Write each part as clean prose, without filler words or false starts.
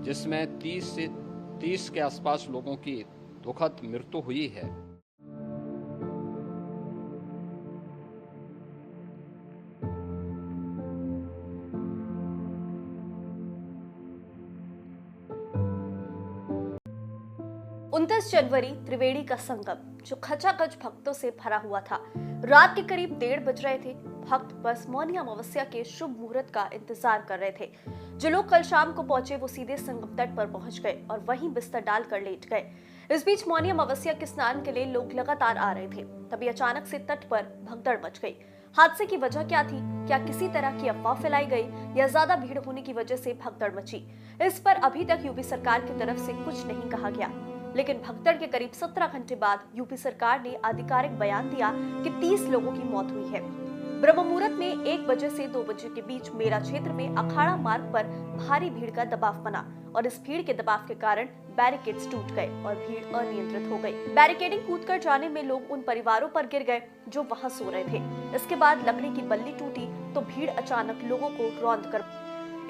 जिसमें 30 के आसपास लोगों की दुखद मृत्यु हुई है। उनतीस जनवरी त्रिवेणी का संगम जो खचाखच भक्तों से भरा हुआ था। रात के करीब 1:30 बज रहे थे। भक्त बस मौनी अमावस्या के शुभ मुहूर्त का इंतजार कर रहे थे। जो लोग कल शाम को पहुंचे वो सीधे संगम तट पर पहुंच गए और वहीं बिस्तर डालकर लेट गए। इस बीच मौनी अमावस्या के स्नान के लिए लोग लगातार आ रहे थे। तभी अचानक से तट पर भगदड़ मच गई। हादसे की वजह क्या थी? क्या किसी तरह की अफवाह फैलाई गई या ज्यादा भीड़ होने की वजह से भगदड़ मची? इस पर अभी तक यूपी सरकार की तरफ से कुछ नहीं कहा गया। लेकिन भगदड़ के करीब 17 घंटे बाद यूपी सरकार ने आधिकारिक बयान दिया कि 30 लोगों की मौत हुई है। ब्रह्म मुहूर्त में 1 बजे से 2 बजे के बीच मेला क्षेत्र में अखाड़ा मार्ग पर भारी भीड़ का दबाव बना और इस भीड़ के दबाव के कारण बैरिकेड्स टूट गए और भीड़ अनियंत्रित हो गई। बैरिकेडिंग कूदकर जाने में लोग उन परिवारों पर गिर गए जो वहां सो रहे थे। इसके बाद लकड़ी की बल्ली टूटी तो भीड़ अचानक लोगों को रौंद कर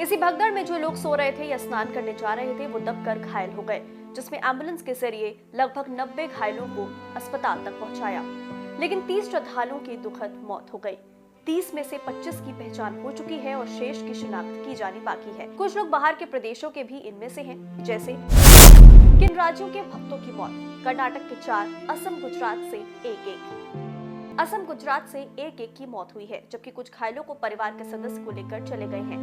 इसी भगदड़ में जो लोग सो रहे थे या स्नान करने जा रहे थे वो दबकर घायल हो गए, जिसमें एम्बुलेंस के जरिए लगभग 90 घायलों को अस्पताल तक पहुंचाया। लेकिन 30 श्रद्धालुओं की दुखद मौत हो गई। 30 में से 25 की पहचान हो चुकी है और शेष की शिनाख्त की जानी बाकी है। कुछ लोग बाहर के प्रदेशों के भी इनमें से हैं, जैसे किन राज्यों के भक्तों की मौत? कर्नाटक के 4, असम गुजरात से 1-1। असम गुजरात से 1-1 की मौत हुई है, जबकि कुछ घायलों को परिवार के सदस्य को लेकर चले गए हैं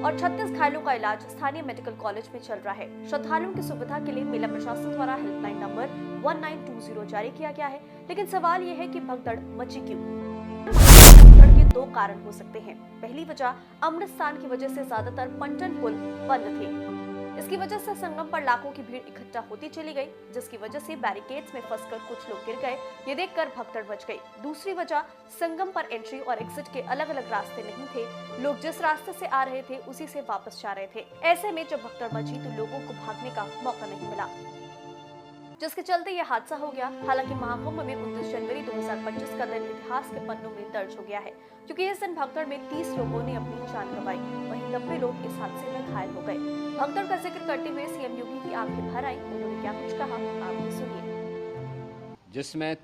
और 36 घायलों का इलाज स्थानीय मेडिकल कॉलेज में चल रहा है। श्रद्धालुओं की सुविधा के लिए मेला प्रशासन द्वारा हेल्पलाइन नंबर 1920 जारी किया गया है। लेकिन सवाल यह है कि भगदड़ मची क्यों? भगदड़ के 2 कारण हो सकते हैं। पहली वजह, अमृत स्नान की वजह से ज्यादातर पंटन पुल बंद थे। इसकी वजह से संगम पर लाखों की भीड़ इकट्ठा होती चली गई, जिसकी वजह से बैरिकेड्स में फंसकर कुछ लोग गिर गए। ये देखकर भगदड़ मच गई। दूसरी वजह, संगम पर एंट्री और एग्जिट के अलग अलग रास्ते नहीं थे। लोग जिस रास्ते से आ रहे थे उसी से वापस जा रहे थे। ऐसे में जब भगदड़ मची तो लोगों को भागने का मौका नहीं मिला, जिसके चलते यह हादसा हो गया। हालांकि महाकुंभ में 29 जनवरी 2025 का दिन इतिहास के पन्नों में दर्ज हो गया है, क्योंकि इस दिन भगदड़ में 30 लोगों ने अपनी जान गंवाई, वहीं 90 लोग इस हादसे में घायल हो गए। भगदड़ का जिक्र करते हुए सीएम योगी की आंखें भर आई। उन्होंने क्या कुछ कहा, आप भी सुनिए। जिसमें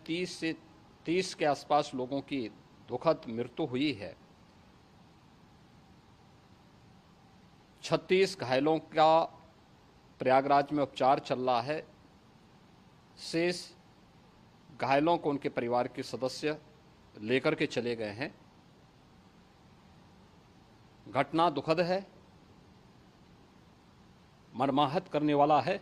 30 के आसपास लोगों की दुखद मृत्यु हुई है। 36 घायलों का प्रयागराज में उपचार चल रहा है। शेष घायलों को उनके परिवार के सदस्य लेकर के चले गए हैं। घटना दुखद है, मर्माहत करने वाला है।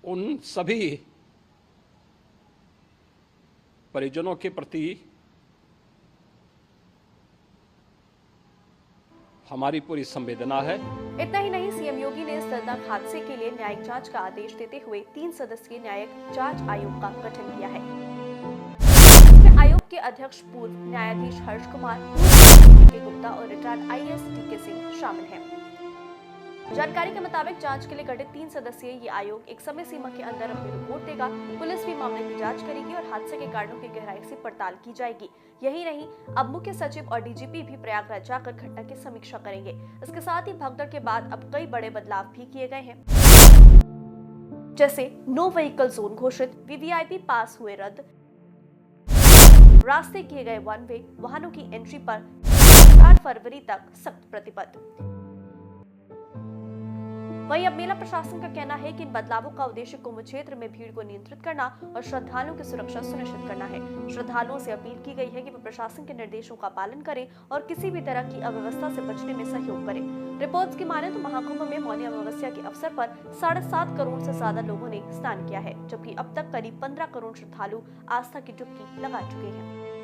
उन सभी परिजनों के प्रति हमारी पूरी संवेदना है। इतना ही नहीं, सीएम योगी ने इस दर्दनाक हादसे के लिए न्यायिक जांच का आदेश देते हुए 3 सदस्यीय न्यायिक जांच आयोग का गठन किया है। आयोग के अध्यक्ष पूर्व न्यायाधीश हर्ष कुमार, के गुप्ता और रिटायर्ड आईएएस टीके सिंह शामिल हैं। जानकारी के मुताबिक जांच के लिए गठित 3 सदस्यीय ये आयोग एक समय सीमा के अंदर अपनी रिपोर्ट देगा। पुलिस भी मामले की जांच करेगी और हादसे के कारणों की गहराई से पड़ताल की जाएगी। यही नहीं, अब मुख्य सचिव और डीजीपी भी प्रयागराज जाकर घटना की समीक्षा करेंगे। इसके साथ ही भगदड़ के बाद अब कई बड़े बदलाव भी किए गए हैं, जैसे नो व्हीकल जोन घोषित, वीवीआईपी पास हुए रद्द, रास्ते किए गए 1 वे, वाहनों की एंट्री पर 4 फरवरी तक सख्त प्रतिबंध। वहीं अब मेला प्रशासन का कहना है कि इन बदलावों का उद्देश्य कुंभ क्षेत्र में भीड़ को नियंत्रित करना और श्रद्धालुओं की सुरक्षा सुनिश्चित करना है। श्रद्धालुओं से अपील की गई है कि वे प्रशासन के निर्देशों का पालन करें और किसी भी तरह की अव्यवस्था से बचने में सहयोग करें। रिपोर्ट्स की माने तो महाकुंभ में मौनी अमावस्या के अवसर पर 7.5 करोड़ से ज्यादा लोगों ने स्नान किया है, जबकि अब तक करीब 15 करोड़ श्रद्धालु आस्था की डुबकी लगा चुके हैं।